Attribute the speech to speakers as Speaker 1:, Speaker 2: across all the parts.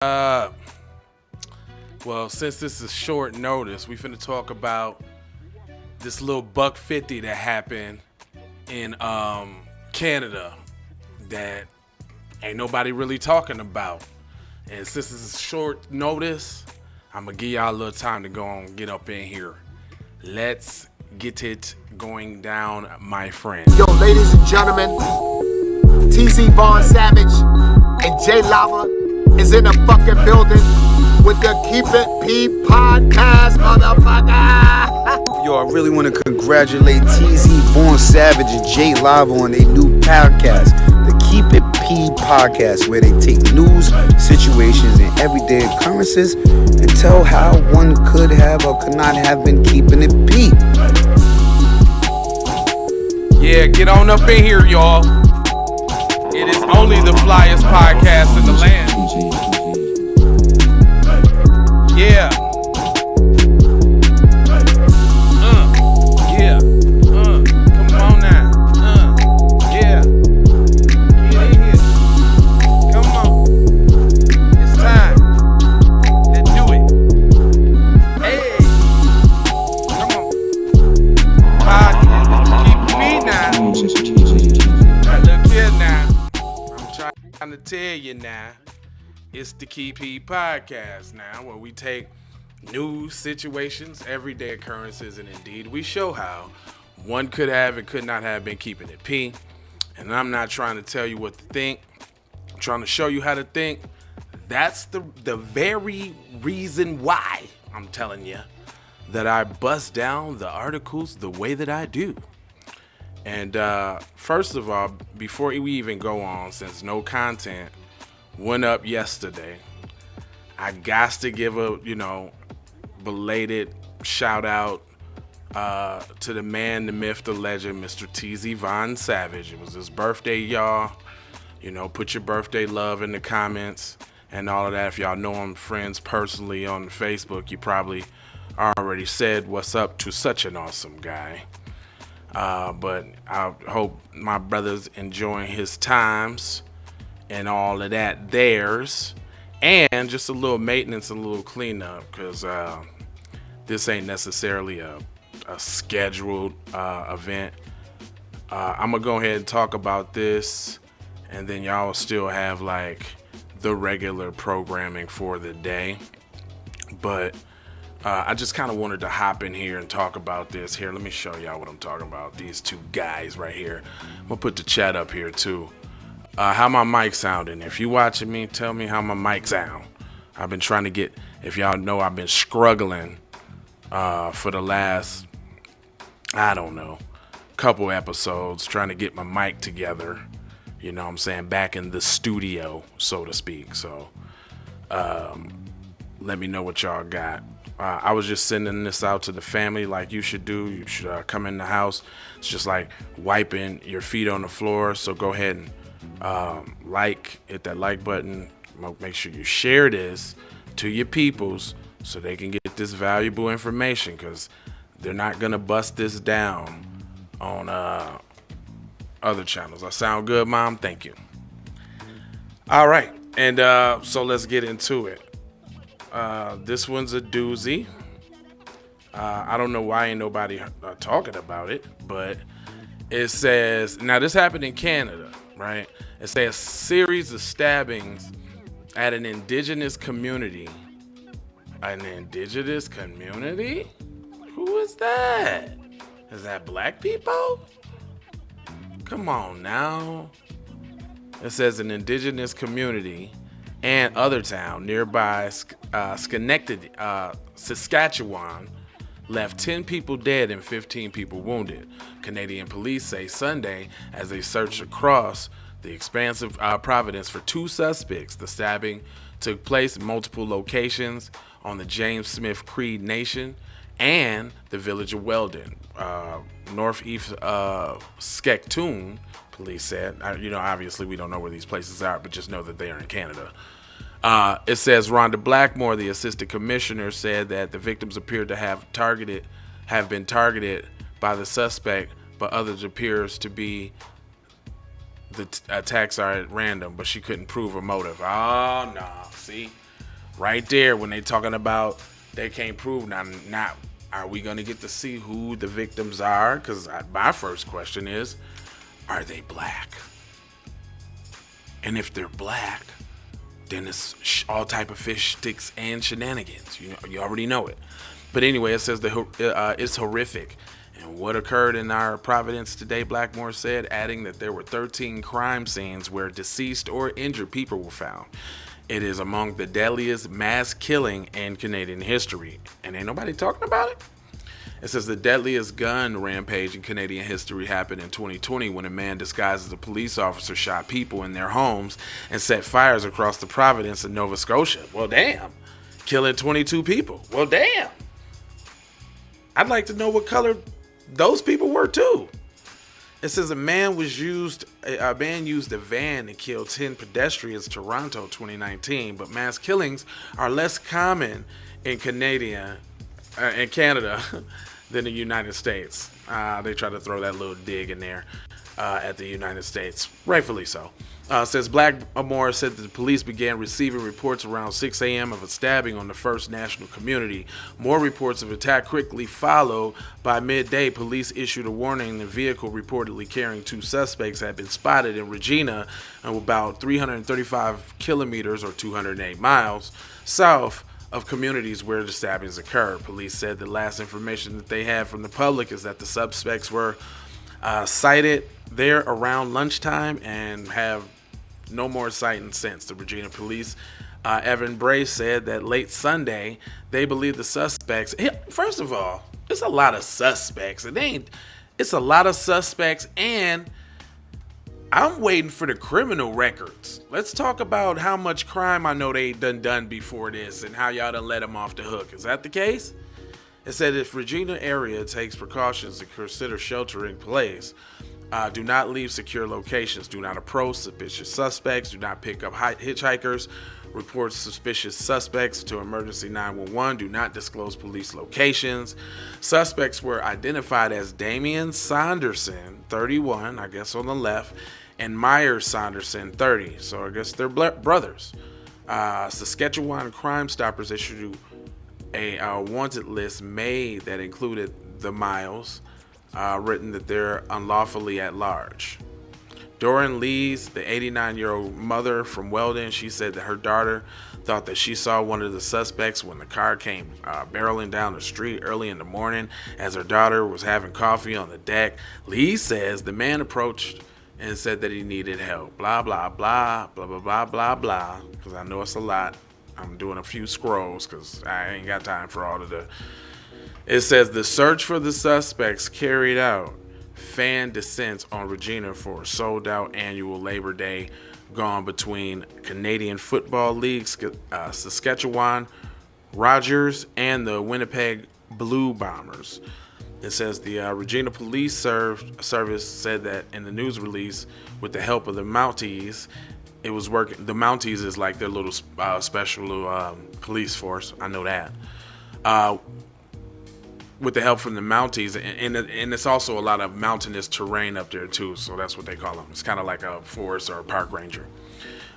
Speaker 1: Uh, well, since this is short notice, we finna talk about this little $1.50 that happened in Canada that ain't nobody really talking about. And since this is short notice, I'm gonna give y'all a little time to go on and get up in here. Let's get it going down, my friend.
Speaker 2: Yo, ladies and gentlemen, TZ Vaughn Savage and J Lava is in the fucking building with the Keep It P podcast, motherfucker.
Speaker 3: Yo, I really want to congratulate TZ Vaughn Savage and J Lava on their new podcast, the Keep It P podcast, where they take news, situations, and everyday occurrences and tell how one could have or could not have been keeping it P.
Speaker 1: Yeah, get on up in here, y'all. It is only the flyest podcast in the land. Yeah. Yeah. Come on now. Yeah. Get in here. Come on. It's time. Let's do it. Hey. Come on. Podcast. Keep me now. Look here now. I'm trying to tell you now. It's the Keep It podcast now, where we take news, situations, everyday occurrences, and indeed we show how one could have and could not have been keeping it P. And I'm not trying to tell you what to think. I'm trying to show you how to think. That's the very reason why I'm telling you that I bust down the articles the way that I do. And first of all, before we even go on, since no content went up yesterday, I got to give a, belated shout out to the man, the myth, the legend, Mr. TZ Vaughn Savage. It was his birthday, y'all. Put your birthday love in the comments and all of that. If y'all know him, friends, personally on Facebook, you probably already said what's up to such an awesome guy. But I hope my brother's enjoying his times and all of that theirs, and just a little maintenance, a little cleanup, because this ain't necessarily a scheduled event. I'm gonna go ahead and talk about this, and then y'all will still have like the regular programming for the day. But I just kind of wanted to hop in here and talk about this. Here, let me show y'all what I'm talking about. These two guys right here. I'm gonna put the chat up here too. How my mic sounding? If you watching me, tell me how my mic sound. I've been trying to get, if y'all know, I've been struggling for the last, couple episodes trying to get my mic together. You know what I'm saying? Back in the studio, so to speak. So let me know what y'all got. I was just sending this out to the family like you should do. You should come in the house. It's just like wiping your feet on the floor. So go ahead and hit that like button. Make sure you share this to your peoples so they can get this valuable information, because they're not gonna bust this down on other channels. I sound good, Mom? Thank you. All right, and so let's get into it. This one's a doozy. I don't know why ain't nobody talking about it, but it says, now this happened in Canada, right? It says series of stabbings at an Indigenous community. An Indigenous community? Who is that? Is that black people? Come on now. It says an Indigenous community and other town nearby Schenectady, Saskatchewan, left 10 people dead and 15 people wounded. Canadian police say Sunday as they searched across the expansive province for two suspects. The stabbing took place in multiple locations on the James Smith Cree Nation and the village of Weldon, northeast of Saskatoon, police said. Obviously we don't know where these places are, but just know that they are in Canada. It says Rhonda Blackmore, the assistant commissioner, said that the victims appeared to have been targeted by the suspect, but others appears to be the attacks are at random, but she couldn't prove a motive. Oh, no. See? right there when they talking about they can't prove. Now, are we going to get to see who the victims are? Because my first question is, are they black? And if they're black, then it's all type of fish sticks and shenanigans. You already know it. But anyway, it says it's horrific. And what occurred in our Providence today, Blackmore said, adding that there were 13 crime scenes where deceased or injured people were found. It is among the deadliest mass killing in Canadian history. And ain't nobody talking about it? It says the deadliest gun rampage in Canadian history happened in 2020 when a man disguised as a police officer shot people in their homes and set fires across the Providence in Nova Scotia. Well, damn. Killing 22 people. Well, damn. I'd like to know what color those people were too. It says a man used a van to kill 10 pedestrians in Toronto 2019, but mass killings are less common in Canada than the United States. They try to throw that little dig in there at the United States, rightfully so. Says Blackmore said that the police began receiving reports around 6 a.m. of a stabbing on the First National community. More reports of attack quickly followed. By midday, police issued a warning. The vehicle reportedly carrying 2 suspects had been spotted in Regina, about 335 kilometers or 208 miles south of communities where the stabbings occurred. Police said the last information that they had from the public is that the suspects were sighted there around lunchtime and have no more sighting since. The Regina police, Evan Bray, said that late Sunday they believe the suspects. First of all, it's a lot of suspects. It's a lot of suspects, and I'm waiting for the criminal records. Let's talk about how much crime I know they done before this and how y'all done let them off the hook. Is that the case? It said if Regina area takes precautions to consider sheltering place, do not leave secure locations, do not approach suspicious suspects, do not pick up hitchhikers, report suspicious suspects to emergency 911, do not disclose police locations. Suspects were identified as Damian Saunderson, 31, I guess on the left, and Myers Saunderson, 30. So I guess they're brothers. Saskatchewan Crime Stoppers issued a wanted list made that included the Miles, written that they're unlawfully at large. Doran Lees, the 89-year-old mother from Weldon, she said that her daughter thought that she saw one of the suspects when the car came barreling down the street early in the morning as her daughter was having coffee on the deck. Lee says the man approached and said that he needed help. Blah, blah, blah, blah, blah, blah, blah, blah, because I know it's a lot. I'm doing a few scrolls because I ain't got time for all of the... It says the search for the suspects carried out fan descents on Regina for a sold-out annual Labor Day gone between Canadian Football League, Saskatchewan Rogers, and the Winnipeg Blue Bombers. It says the Regina Police Service said that in the news release, with the help of the Mounties, it was working. The Mounties is like their little special police force. I know that. With the help from the Mounties, and it's also a lot of mountainous terrain up there too, so that's what they call them. It's kind of like a forest or a park ranger.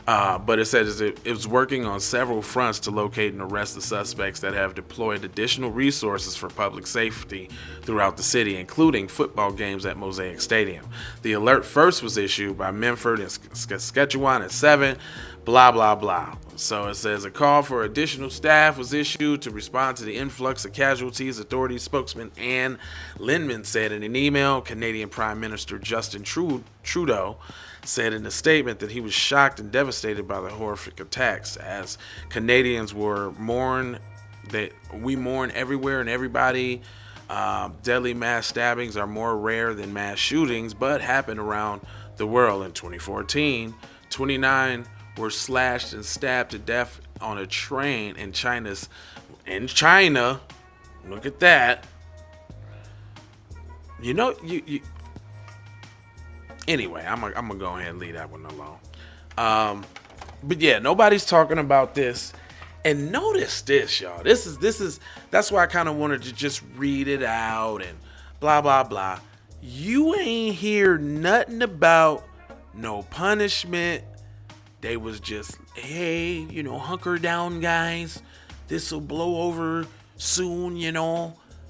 Speaker 1: But it says it was working on several fronts to locate and arrest the suspects that have deployed additional resources for public safety throughout the city, including football games at Mosaic Stadium. The alert first was issued by Memphis and Saskatchewan at 7, blah, blah, blah. So it says a call for additional staff was issued to respond to the influx of casualties. Authority spokesman Anne Lindman said in an email. Canadian Prime Minister Justin Trudeau said in a statement that he was shocked and devastated by the horrific attacks. As Canadians mourn everywhere and everybody. Deadly mass stabbings are more rare than mass shootings, but happen around the world. In 2014, 29 were slashed and stabbed to death on a train in China. Look at that. Anyway, I'm gonna go ahead and leave that one alone. But yeah, nobody's talking about this. And notice this, y'all. This is that's why I kind of wanted to just read it out and blah blah blah. You ain't hear nothing about no punishment. They was just hey, hunker down, guys. This will blow over soon,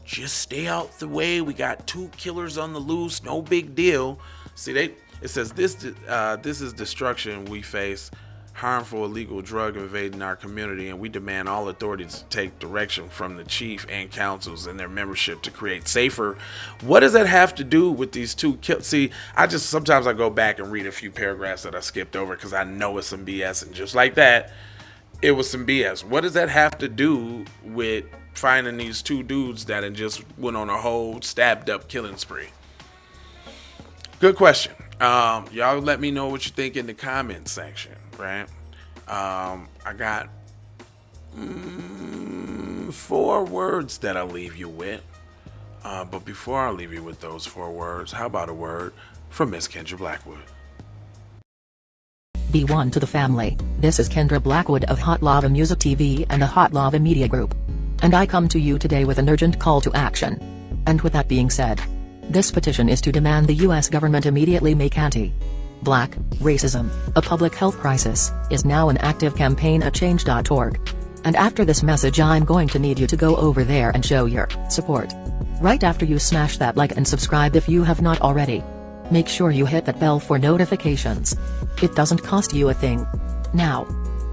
Speaker 1: Just stay out the way. We got 2 killers on the loose. No big deal. See, it says this is destruction we face. Harmful illegal drug invading our community, and we demand all authorities to take direction from the chief and councils and their membership to create safer. What does that have to do with these 2 kills? See, sometimes I go back and read a few paragraphs that I skipped over because I know it's some BS, and just like that, it was some BS. What does that have to do with finding these 2 dudes that had just went on a whole stabbed up killing spree? Good question. Y'all let me know what you think in the comment section, right? I got 4 words that I'll leave you with. But before I leave you with those 4 words, how about a word from Miss Kendra Blackwood?
Speaker 4: Be one to the family. This is Kendra Blackwood of Hot Lava Music TV and the Hot Lava Media Group. And I come to you today with an urgent call to action. And with that being said, this petition is to demand the U.S. government immediately make anti-Black racism a public health crisis is now an active campaign at change.org. And after this message, I'm going to need you to go over there and show your support. Right after you smash that like and subscribe if you have not already. Make sure you hit that bell for notifications. It doesn't cost you a thing. Now,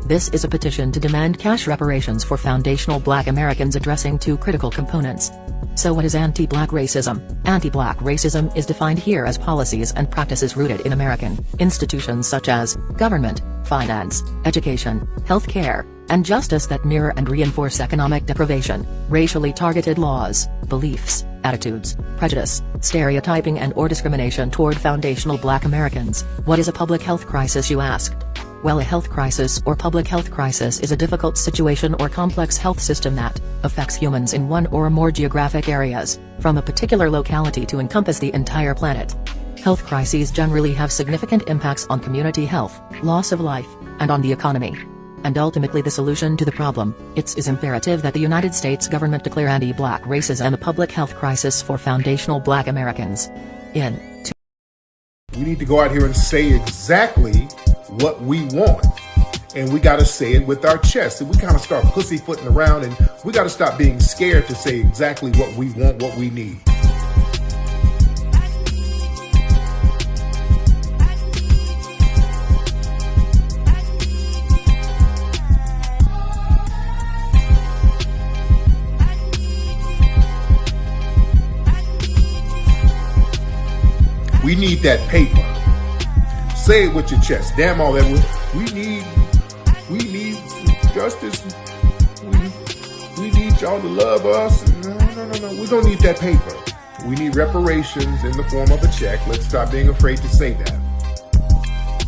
Speaker 4: this is a petition to demand cash reparations for foundational Black Americans addressing 2 critical components. So what is anti-Black racism? Anti-Black racism is defined here as policies and practices rooted in American institutions such as government, finance, education, healthcare, and justice that mirror and reinforce economic deprivation, racially targeted laws, beliefs, attitudes, prejudice, stereotyping and/or discrimination toward foundational Black Americans. What is a public health crisis, you ask? Well, a health crisis or public health crisis is a difficult situation or complex health system that affects humans in one or more geographic areas, from a particular locality to encompass the entire planet. Health crises generally have significant impacts on community health, loss of life, and on the economy. And ultimately the solution to the problem, it is imperative that the United States government declare anti-Black racism a public health crisis for foundational Black Americans.
Speaker 5: We need to go out here and say exactly what we want. And we got to say it with our chest. And we kind of start pussyfooting around, and we got to stop being scared to say exactly what we want, what we need. We need that paper. Say it with your chest. Damn all that. We need justice. We need y'all to love us. No. We don't need that paper. We need reparations in the form of a check. Let's stop being afraid to say that.